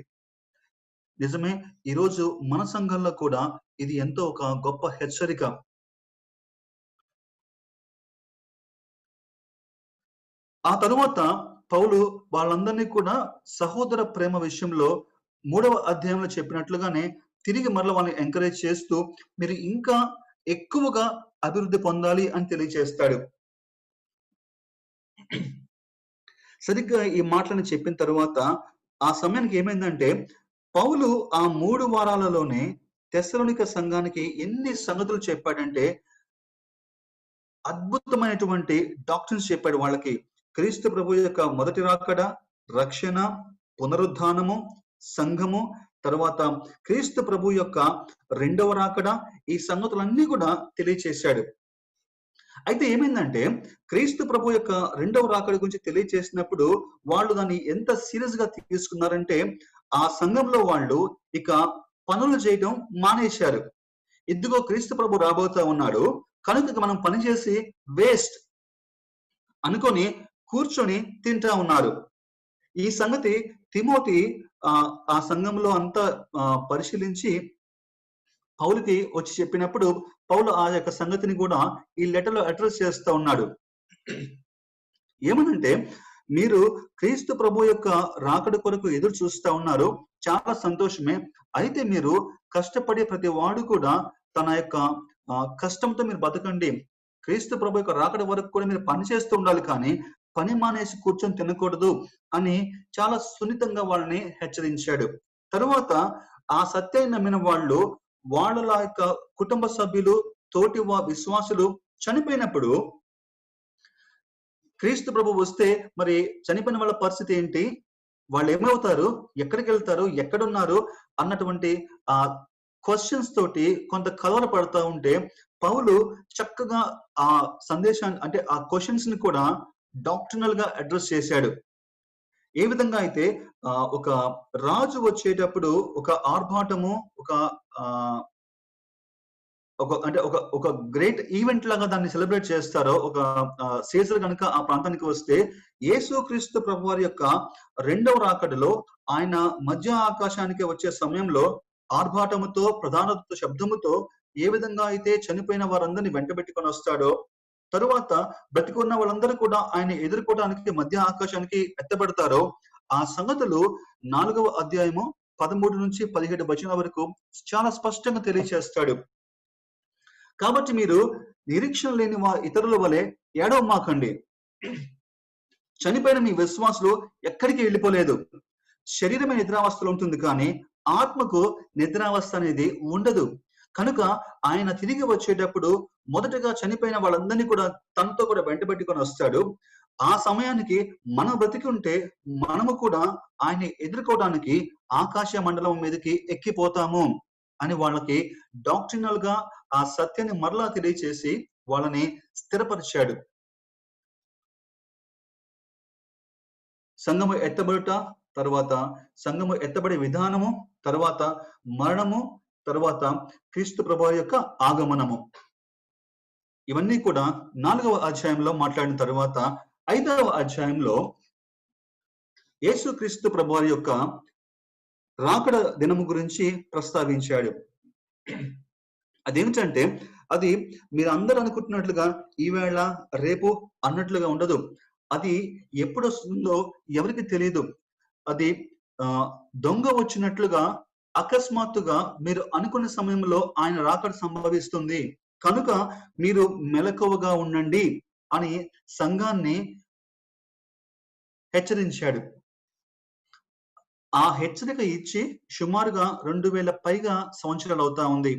నిజమే. ఈరోజు మన సంఘంలో కూడా ఇది ఎంతో ఒక గొప్ప హెచ్చరిక. ఆ తరువాత పౌలు వాళ్ళందరినీ కూడా సహోదర ప్రేమ విషయంలో 3వ అధ్యాయంలో చెప్పినట్లుగానే తిరిగి మరల వాళ్ళని ఎంకరేజ్ చేస్తూ మీరు ఇంకా ఎక్కువగా అభివృద్ధి పొందాలి అని తెలియజేస్తాడు. సరిగ్గా ఈ మాటలను చెప్పిన తరువాత ఆ సమయానికి ఏమైందంటే పౌలు ఆ 3 వారాలలోనే తెస్సలోనిక సంఘానికి ఎన్ని సంగతులు చెప్పాడంటే అద్భుతమైనటువంటి డాక్ట్రిన్స్ చెప్పాడు వాళ్ళకి. క్రీస్తు ప్రభువు యొక్క మొదటి రాకడ, రక్షణ, పునరుద్ధానము, సంఘము, తరువాత క్రీస్తు ప్రభువు యొక్క రెండవ రాకడ, ఈ సంగతులన్నీ కూడా తెలియచేశాడు. అయితే ఏమైందంటే క్రీస్తు ప్రభు యొక్క రెండవ రాకడ గురించి తెలియచేసినప్పుడు వాళ్ళు దాన్ని ఎంత సీరియస్ గా తీసుకున్నారంటే ఆ సంఘంలో వాళ్ళు ఇక పనులు చేయడం మానేశారు. ఇదిగో క్రీస్తు ప్రభు రాబోతా ఉన్నాడు, కనుక మనం పని చేసి వేస్ట్ అనుకొని కూర్చొని తింటా ఉన్నారు. ఈ సంగతి తిమోతి ఆ సంఘంలో అంతా పరిశీలించి పౌలుకి వచ్చి చెప్పినప్పుడు పౌలు ఆ యొక్క సంగతిని కూడా ఈ లెటర్లో అడ్రస్ చేస్తా ఉన్నాడు. ఏమనంటే మీరు క్రీస్తు ప్రభు యొక్క రాకడ కొరకు ఎదురు చూస్తా ఉన్నారు, చాలా సంతోషమే. అయితే మీరు కష్టపడే ప్రతి వాడు కూడా తన యొక్క కష్టంతో మీరు బతకండి. క్రీస్తు ప్రభు యొక్క రాకడ వరకు కూడా మీరు పని చేస్తూ ఉండాలి, కానీ పని మానేసి కూర్చొని తినకూడదు అని చాలా సున్నితంగా వాళ్ళని హెచ్చరించాడు. తరువాత ఆ సత్యాన్ని నమ్మిన వాళ్ళు వాళ్ళ యొక్క కుటుంబ సభ్యులు, తోటి విశ్వాసులు చనిపోయినప్పుడు క్రీస్తు ప్రభు వస్తే మరి చనిపోయిన వాళ్ళ పరిస్థితి ఏంటి? వాళ్ళు ఏమవుతారు? ఎక్కడికి వెళ్తారు? ఎక్కడున్నారు? అన్నటువంటి ఆ క్వశ్చన్స్ తోటి కొంత కలవరపడతా ఉంటే పౌలు చక్కగా ఆ సందేశాన్ని అంటే ఆ క్వశ్చన్స్ ని కూడా డాక్ట్రినల్ గా అడ్రస్ చేశాడు. ఏ విధంగా అయితే ఒక రాజు వచ్చేటప్పుడు ఒక ఆర్భాటము, ఒక ఒక గ్రేట్ ఈవెంట్ లాగా దాన్ని సెలబ్రేట్ చేస్తారో, ఒక సీజర్ కనుక ఆ ప్రాంతానికి వస్తే యేసుక్రీస్తు ప్రభువారి యొక్క రెండవ రాకడలో ఆయన మధ్య ఆకాశానికి వచ్చే సమయంలో ఆర్భాటముతో, ప్రధాన శబ్దముతో ఏ విధంగా అయితే చనిపోయిన వారందరినీ వెంటబెట్టుకొని వస్తాడో, తరువాత బ్రతికున్న వాళ్ళందరూ కూడా ఆయన ఎదుర్కోవడానికి మధ్య ఆకాశానికి ఎత్తబడతారో, ఆ సంగతులు 4వ అధ్యాయము 13 నుంచి 17 వచనాల వరకు చాలా స్పష్టంగా తెలియచేస్తాడు. కాబట్టి మీరు నిరీక్షణ లేని ఇతరుల వలె ఏడవమాకండి. చనిపోయిన మీ విశ్వాసులు ఎక్కడికి వెళ్ళిపోలేదు. శరీరమే నిద్రావస్థలో ఉంటుంది, కానీ ఆత్మకు నిద్రావస్థ అనేది ఉండదు. కనుక ఆయన తిరిగి వచ్చేటప్పుడు మొదటగా చనిపోయిన వాళ్ళందరినీ కూడా తనతో కూడా వెంటబెట్టుకొని వస్తాడు. ఆ సమయానికి మనం బ్రతికి ఉంటే మనము కూడా ఆయన్ని ఎదుర్కోవడానికి ఆకాశ మండలం మీదకి ఎక్కిపోతాము అని వాళ్ళకి డాక్ట్రినల్ గా ఆ సత్యాన్ని మరలా తెలియచేసి వాళ్ళని స్థిరపరిచాడు. సంఘము ఎత్తబడుట, తర్వాత సంఘము ఎత్తబడే విధానము, తర్వాత మరణము, తర్వాత క్రీస్తు ప్రభువు యొక్క ఆగమనము, ఇవన్నీ కూడా 4వ అధ్యాయంలో మాట్లాడిన తర్వాత 5వ అధ్యాయంలో యేసుక్రీస్తు ప్రభువు యొక్క రాకడ దినము గురించి ప్రస్తావించాడు. అదేమిటంటే అది మీరు అందరూ అనుకుంటున్నట్లుగా ఈవేళ రేపు అన్నట్లుగా ఉండదు. అది ఎప్పుడు వస్తుందో ఎవరికి తెలియదు. అది దొంగ వచ్చినట్లుగా అకస్మాత్తుగా మీరు అనుకున్న సమయంలో ఆయన రాకడ సంభవిస్తుంది. కనుక మీరు మెలకువగా ఉండండి అని సంఘాన్ని హెచ్చరించాడు. ఆ హెచ్చరిక ఇచ్చి సుమారుగా 2000 పైగా సంవత్సరాలు అవుతా ఉంది.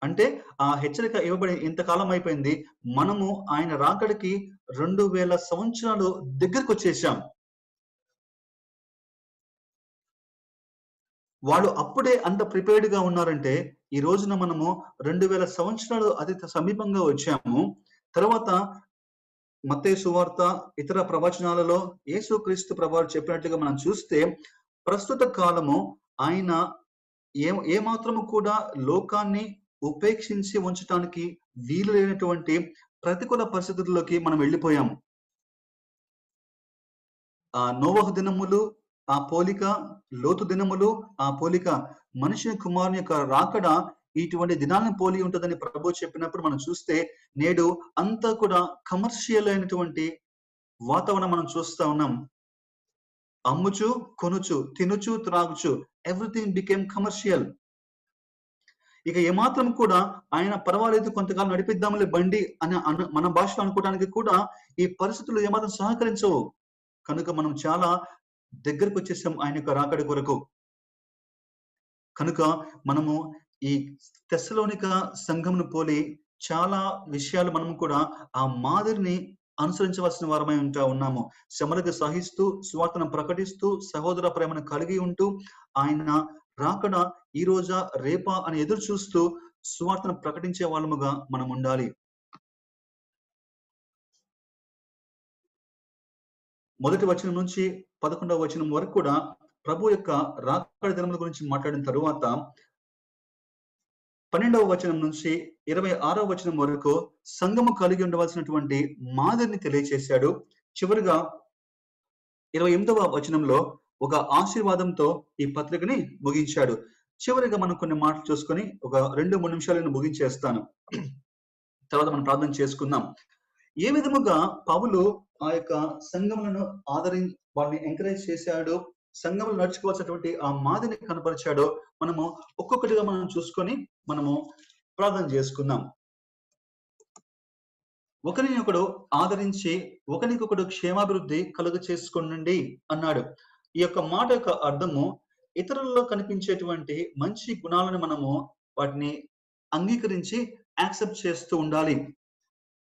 అంటే ఆ హెచ్చరిక ఇవ్వబడి ఇంతకాలం అయిపోయింది. మనము ఆయన రాకడికి 2000 సంవత్సరాలు దగ్గరకు వచ్చేసాం. వాళ్ళు అప్పుడే అంత ప్రిపేర్డ్ గా ఉన్నారంటే ఈ రోజున మనము 2000 సంవత్సరాలు అతి సమీపంగా వచ్చాము. తర్వాత మత్తయి సువార్త, ఇతర ప్రవచనాలలో యేసుక్రీస్తు ప్రభువు చెప్పినట్లుగా మనం చూస్తే ప్రస్తుత కాలము ఆయన ఏమాత్రము కూడా లోకాన్ని ఉపేక్షించి ఉంచడానికి వీలు లేనటువంటి ప్రతికూల పరిస్థితుల్లోకి మనం వెళ్ళిపోయాం. ఆ నోవహు దినములు ఆ పోలిక, లోతు దినములు ఆ పోలిక, మనిషి కుమారుని యొక్క రాకడ ఇటువంటి దినాలను పోలి ఉంటుందని ప్రభు చెప్పినప్పుడు మనం చూస్తే నేడు అంతా కూడా కమర్షియల్ అయినటువంటి వాతావరణం మనం చూస్తా ఉన్నాం. అమ్ముచు, కొనుచు, తినుచు, త్రాగుచు, ఎవ్రీథింగ్ బికేమ్ కమర్షియల్. ఇక ఏమాత్రం కూడా ఆయన పర్వాలేదు కొంతకాలం నడిపిద్దాంలే బండి అని మన భాషలో అనుకోవడానికి కూడా ఈ పరిస్థితులు ఏమాత్రం సహకరించవు. కనుక మనం చాలా దగ్గరకు వచ్చేసాం ఆయన యొక్క రాకడి కొరకు. కనుక మనము ఈ తెస్సలోనిక సంఘమును పోలి చాలా విషయాలు మనం కూడా ఆ మాదిరిని అనుసరించవలసిన వారమై ఉన్నాము. శ్రమలకు సహిస్తూ, సువార్తను ప్రకటిస్తూ, సహోదర ప్రేమను కలిగి ఉంటూ, ఆయన రాకడ ఈ రోజా రేపా అని ఎదురు చూస్తూ సువార్తను ప్రకటించే వాళ్ళముగా మనం ఉండాలి. మొదటి వచనం నుంచి 11వ వచనం వరకు కూడా ప్రభు యొక్క రాకడ దినముల గురించి మాట్లాడిన తరువాత 12వ వచనం నుంచి 26వ వచనం వరకు సంఘము కలిగి ఉండవలసినటువంటి మాదిరిని తెలియచేశాడు. చివరిగా 28వ వచనంలో ఒక ఆశీర్వాదంతో ఈ పత్రికని ముగించాడు. చివరిగా మనం కొన్ని మాటలు చూసుకొని ఒక 2-3 నిమిషాలను ముగించేస్తాను. తర్వాత మనం ప్రార్థన చేసుకుందాం. ఏ విధముగా పౌలు ఆ యొక్క సంఘములను వాళ్ళని ఎంకరేజ్ చేశాడు, సంఘంలో నడుచుకోవాల్సినటువంటి ఆ మాదిరిని కనపరిచాడో మనము ఒక్కొక్కటిగా మనం చూసుకొని మనము ప్రార్థన చేసుకుందాం. ఒకరినొకడు ఆదరించి ఒకరికొకడు క్షేమాభివృద్ధి కలుగ చేసుకోండి అన్నాడు. ఈ యొక్క మాట యొక్క అర్థము ఇతరులలో కనిపించేటువంటి మంచి గుణాలను మనము వాటిని అంగీకరించి యాక్సెప్ట్ చేస్తూ ఉండాలి.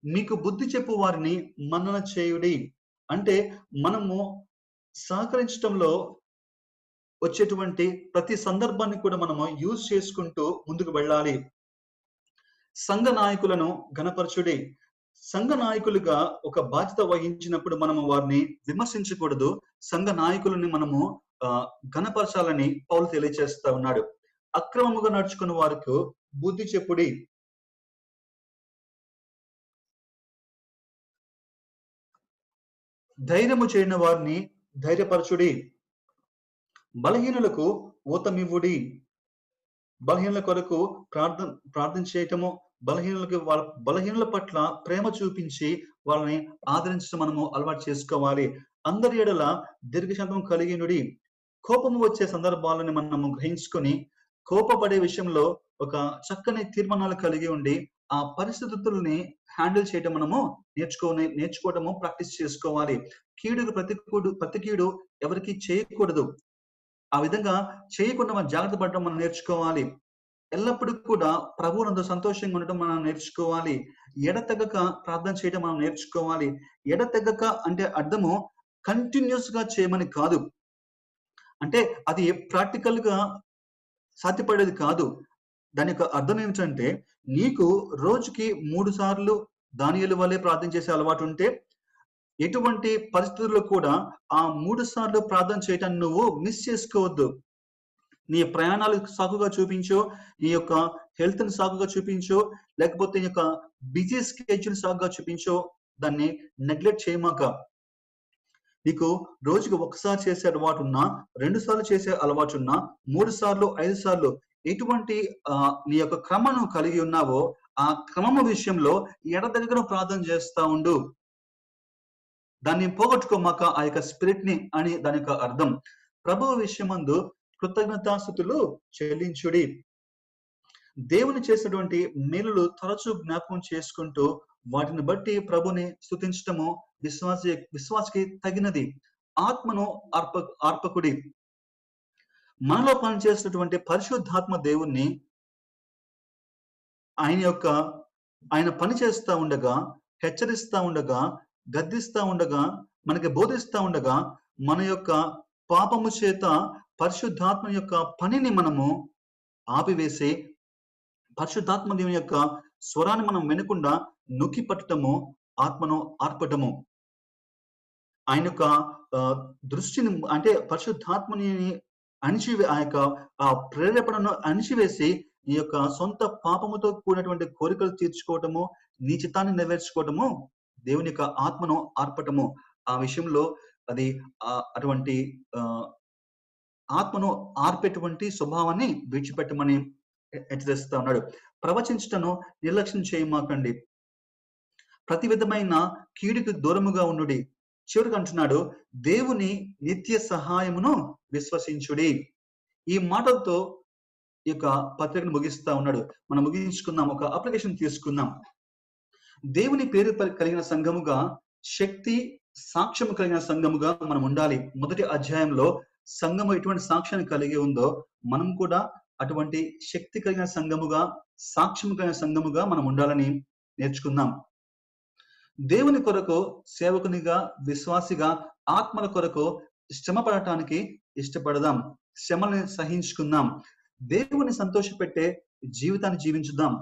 మీకు బుద్ధి చెప్పు వారిని మన్నన చేయుడి అంటే మనము సహకరించడంలో వచ్చేటువంటి ప్రతి సందర్భాన్ని కూడా మనము యూజ్ చేసుకుంటూ ముందుకు వెళ్ళాలి. సంఘ నాయకులను ఘనపరచుడి. సంఘ నాయకులుగా ఒక బాధ్యత వహించినప్పుడు మనము వారిని విమర్శించకూడదు. సంఘ నాయకులని మనము ఘనపరచాలని పౌలు తెలియజేస్తా ఉన్నాడు. అక్రమముగా నడుచుకున్న వారికి బుద్ధి చెప్పుడి. ధైర్యము చేయని వారిని ధైర్యపరచుడి. బలహీనులకు ఊతమివ్వుడి. బలహీనుల కొరకు ప్రార్థన చేయటము, బలహీనుల పట్ల ప్రేమ చూపించి వాళ్ళని ఆదరించడం మనము అలవాటు చేసుకోవాలి. అందరి ఎడల దీర్ఘశాంతం కలిగినుడి. కోపము వచ్చే సందర్భాలను మనము గ్రహించుకొని కోపపడే విషయంలో ఒక చక్కని తీర్మానాలు కలిగి ఉండి ఆ పరిస్థితుల్ని హ్యాండిల్ చేయడం మనము నేర్చుకోవటము ప్రాక్టీస్ చేసుకోవాలి. ప్రతి కీడు ఎవరికి చేయకూడదు. ఆ విధంగా చేయకుండా మనం జాగ్రత్త పడడం మనం నేర్చుకోవాలి. ఎల్లప్పుడూ కూడా ప్రభువునందు సంతోషంగా ఉండటం మనం నేర్చుకోవాలి. ఎడతెగక ప్రార్థన చేయడం మనం నేర్చుకోవాలి. ఎడతెగక అంటే అర్థము కంటిన్యూస్ గా చేయమని కాదు. అంటే అది ప్రాక్టికల్ గా సాధ్యపడేది కాదు. దాని యొక్క అర్థం ఏమిటంటే, నీకు రోజుకి 3 సార్లు దానియేలు వలె ప్రార్థన చేసే అలవాటు ఉంటే, ఎటువంటి పరిస్థితుల్లో కూడా ఆ 3 సార్లు ప్రార్థన చేయటాన్ని నువ్వు మిస్ చేసుకోవద్దు. నీ ప్రయాణాలు సాకుగా చూపించో, నీ యొక్క హెల్త్ ని సాకుగా చూపించో, లేకపోతే నీ యొక్క బిజీ స్కెడ్యూల్ సాకుగా చూపించో, దాన్ని నెగ్లెక్ట్ చేయమాక. నీకు రోజుకి ఒకసారి చేసే అలవాటు ఉన్నా, 2 సార్లు చేసే అలవాటు ఉన్నా, 3 సార్లు, 5 సార్లు ఎటువంటి నీ యొక్క క్రమను కలిగి ఉన్నావో ఆ క్రమము విషయంలో ఎడతెగక ప్రార్థన చేస్తా ఉండు. దాన్ని పోగొట్టుకోమాక ఆ యొక్క స్పిరిట్ ని అని దాని యొక్క అర్థం. ప్రభువు విషయమందు కృతజ్ఞతాస్తుతులు చెల్లించుడి. దేవుని చేసినటువంటి మేలులు తరచూ జ్ఞాపకం చేసుకుంటూ వాటిని బట్టి ప్రభుని స్తుతించటము విశ్వాసకి తగినది. ఆత్మను ఆర్పకుడి. మనలో పనిచేసినటువంటి పరిశుద్ధాత్మ దేవుణ్ణి ఆయన పని చేస్తా ఉండగా, హెచ్చరిస్తా ఉండగా, గద్దిస్తా ఉండగా, మనకి బోధిస్తా ఉండగా, మన యొక్క పాపము చేత పరిశుద్ధాత్మ యొక్క పనిని మనము ఆపివేసి పరిశుద్ధాత్మ దేవుని యొక్క స్వరాన్ని మనం వినకుండా నొక్కి పట్టటము, ఆత్మను ఆర్పటము. ఆయన యొక్క దృష్టిని అంటే పరిశుద్ధాత్మని ఆ యొక్క ప్రేరేపణను అణిచివేసి ఈ యొక్క సొంత పాపముతో కూడినటువంటి కోరికలు తీర్చుకోవటము, నీ చిత్తాన్ని నెరవేర్చుకోవటము, దేవుని యొక్క ఆత్మను ఆర్పటము. ఆ విషయంలో అది అటువంటి ఆత్మను ఆర్పేటువంటి స్వభావాన్ని విడిచిపెట్టమని హెచ్చరిస్తా ఉన్నాడు. ప్రవచించటను నిర్లక్ష్యం చేయమాకండి. ప్రతి విధమైన కీడుకు దూరముగా ఉండుడి. చివరికి అంటున్నాడు, దేవుని నిత్య సహాయమును విశ్వసించుడి. ఈ మాటలతో ఈ యొక్క పత్రికను ముగిస్తా ఉన్నాడు. మనం ముగించుకుందాం. ఒక అప్లికేషన్ తీసుకుందాం. దేవుని పేరు కలిగిన సంఘముగా, శక్తి సాక్ష్యము కలిగిన సంఘముగా మనం ఉండాలి. మొదటి అధ్యాయంలో సంఘము ఎటువంటి సాక్ష్యాన్ని కలిగి ఉందో మనం కూడా అటువంటి శక్తి కలిగిన సంఘముగా, సాక్ష్యము కలిగిన సంఘముగా మనం ఉండాలని నేర్చుకుందాం. దేవుని కొరకు సేవకునిగా, విశ్వాసిగా, ఆత్మల కొరకు శ్రమ పడటానికి ఇష్టపడదాం. శ్రమని సహించుకుందాం. దేవుని సంతోషపెట్టే జీవితాన్ని జీవించుదాం.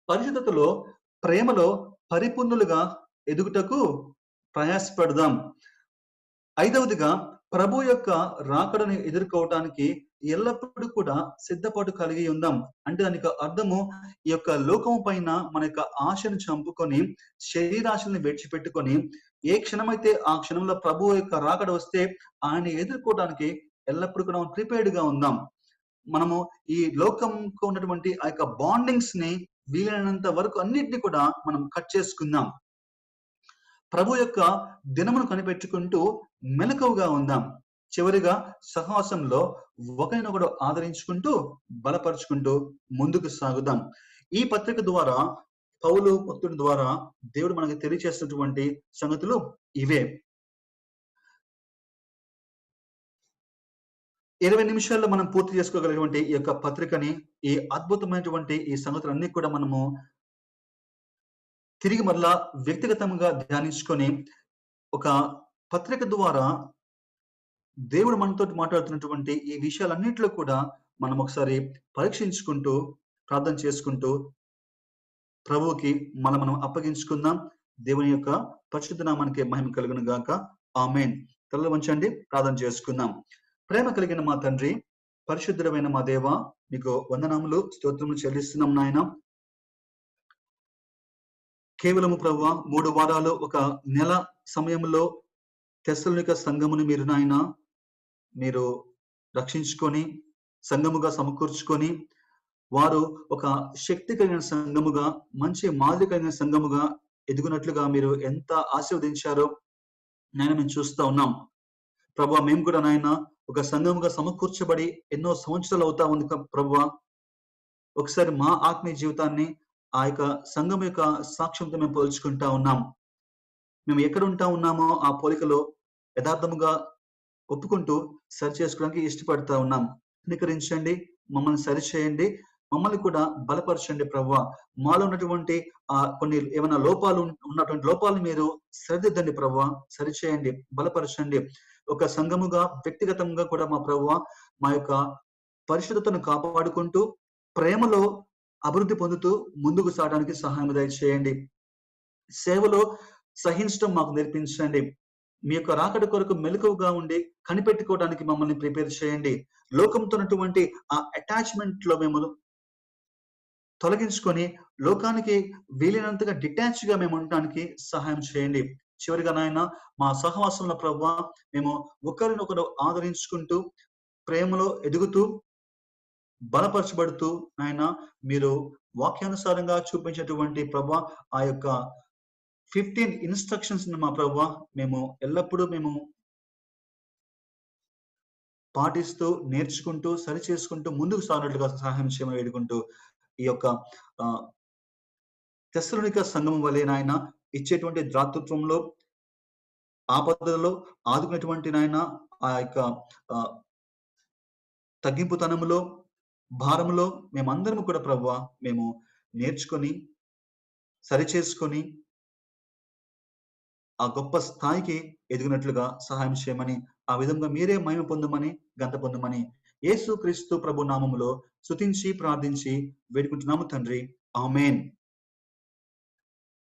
పరిశుద్ధతలో, ప్రేమలో పరిపూర్ణులుగా ఎదుగుటకు ప్రయాసపడదాం. 5వదిగా, ప్రభు యొక్క రాకడని ఎదుర్కోవటానికి ఎల్లప్పుడూ కూడా సిద్ధపాటు కలిగి ఉందాం. అంటే దానికి అర్థము, ఈ యొక్క లోకము పైన మన యొక్క ఆశను చంపుకొని, శరీరాశల్ని విడిచిపెట్టుకొని, ఏ క్షణమైతే ఆ క్షణంలో ప్రభు యొక్క రాకడ వస్తే ఆయన ఎదుర్కోవడానికి ఎల్లప్పుడూ కూడా ప్రిపేర్డ్ గా ఉందాం. మనము ఈ లోకంకు ఉన్నటువంటి ఆ యొక్క బాండింగ్స్ ని వీలైనంత వరకు అన్నిటిని కూడా మనం కట్ చేసుకుందాం. ప్రభు యొక్క దినమును కనిపెట్టుకుంటూ మెలకువగా ఉందాం. చివరిగా సహవాసంలో ఒకరినొకడు ఆదరించుకుంటూ బలపరుచుకుంటూ ముందుకు సాగుదాం. ఈ పత్రిక ద్వారా, పౌలు భక్తుడి ద్వారా దేవుడు మనకి తెలియచేస్తున్నటువంటి సంగతులు ఇవే. 20 నిమిషాల్లో మనం పూర్తి చేసుకోగలిగినటువంటి ఈ యొక్క పత్రికని, ఈ అద్భుతమైనటువంటి ఈ సంగతులన్నీ కూడా మనము తిరిగి మరలా వ్యక్తిగతంగా ధ్యానించుకొని, ఒక పత్రిక ద్వారా దేవుడు మనతో మాట్లాడుతున్నటువంటి ఈ విషయాలన్నింటిలో కూడా మనం ఒకసారి పరీక్షించుకుంటూ, ప్రార్థన చేసుకుంటూ ప్రభువుకి మనం అప్పగించుకుందాం. దేవుని యొక్క పరిశుద్ధ నామానికి మహిమ కలుగును గాక. ఆమేన్. తలలు వంచండి, ప్రార్థన చేసుకుందాం. ప్రేమ కలిగిన మా తండ్రి, పరిశుద్ధుడమైన మా దేవ, నీకు వందనములు, స్తోత్రములు చెల్లిస్తున్నాం నాయన. కేవలము ప్రభువా 3 వారాలు, ఒక నెల సమయంలో తెస్సలోనిక సంఘమును మీరు రక్షించుకొని, సంఘముగా సమకూర్చుకొని, వారు ఒక శక్తి కలిగిన సంఘముగా, మంచి మాదిరి కలిగిన సంఘముగా ఎదుగునట్లుగా మీరు ఎంత ఆశీర్వదించారో, నాయన మేము చూస్తా ఉన్నాం. ప్రభువా మేము కూడా నాయన ఒక సంఘముగా సమకూర్చబడి ఎన్నో సంవత్సరాలు అవుతా ఉంది ప్రభువా. ఒకసారి మా ఆత్మీయ జీవితాన్ని ఆ యొక్క సంఘం యొక్క సాక్ష్యంతో మేము పోల్చుకుంటా ఉన్నాం. మేము ఎక్కడ ఉంటా ఉన్నామో ఆ పోలికలో యథార్థముగా ఒప్పుకుంటూ సరిచేసుకోవడానికి ఇష్టపడతా ఉన్నాం. కనికరించండి, మమ్మల్ని సరిచేయండి, మమ్మల్ని కూడా బలపరచండి ప్రభువా. మాలో ఉన్నటువంటి కొన్ని ఏమైనా లోపాలు ఉన్నటువంటి లోపాలను మీరు సరిదిద్దండి ప్రభువా, సరిచేయండి, బలపరచండి. ఒక సంఘముగా, వ్యక్తిగతంగా కూడా మా ప్రభువా మా యొక్క పరిశుద్ధతను కాపాడుకుంటూ, ప్రేమలో అభివృద్ధి పొందుతూ ముందుకు సాగడానికి సహాయం దయచేయండి. సేవలో సహించడం మాకు నేర్పించండి. మీ యొక్క రాకడ కొరకు మెలకువగా ఉండి కనిపెట్టుకోవడానికి మమ్మల్ని ప్రిపేర్ చేయండి. లోకంతో ఉన్నటువంటి ఆ అటాచ్‌మెంట్‌లో మేము తొలగించుకొని లోకానికి వీలైనంతగా డిటాచ్‌గా మేము ఉండటానికి సహాయం చేయండి. చివరిగా నాయన మా సహవాసంలో ప్రభువా మేము ఒకరినొకరు ఆదరించుకుంటూ, ప్రేమలో ఎదుగుతూ, బలపరచబడుతూ నాయన మీరు వాక్యానుసారంగా చూపించేటువంటి ప్రభువా ఆ యొక్క 15 ఇన్‌స్ట్రక్షన్స్‌ని మా ప్రభువా మేము ఎల్లప్పుడూ మేము పాటిస్తూ, నేర్చుకుంటూ, సరిచేసుకుంటూ ముందుకు సాగినట్లుగా సహాయం చేయమని వేడుకుంటూ, ఈ యొక్క ఆహ్, తెస్సలోనిక సంఘం వలె నాయన ఇచ్చేటువంటి దాతృత్వంలో, ఆపదలలో ఆదుకునేటువంటి నాయన ఆ యొక్క ఆహ్, తగ్గింపుతనములో, భారములో మేమందరము కూడా ప్రభువా మేము నేర్చుకొని, సరిచేసుకొని ఆ గొప్ప స్థాయికి ఎదిగినట్లుగా సహాయం చేయమని, ఆ విధంగా మీరే మహిమ పొందమని, ఘనత పొందమని యేసుక్రీస్తు ప్రభు నామములో స్తుతించి, ప్రార్థించి వేడుకుంటున్నాము తండ్రి. ఆమేన్.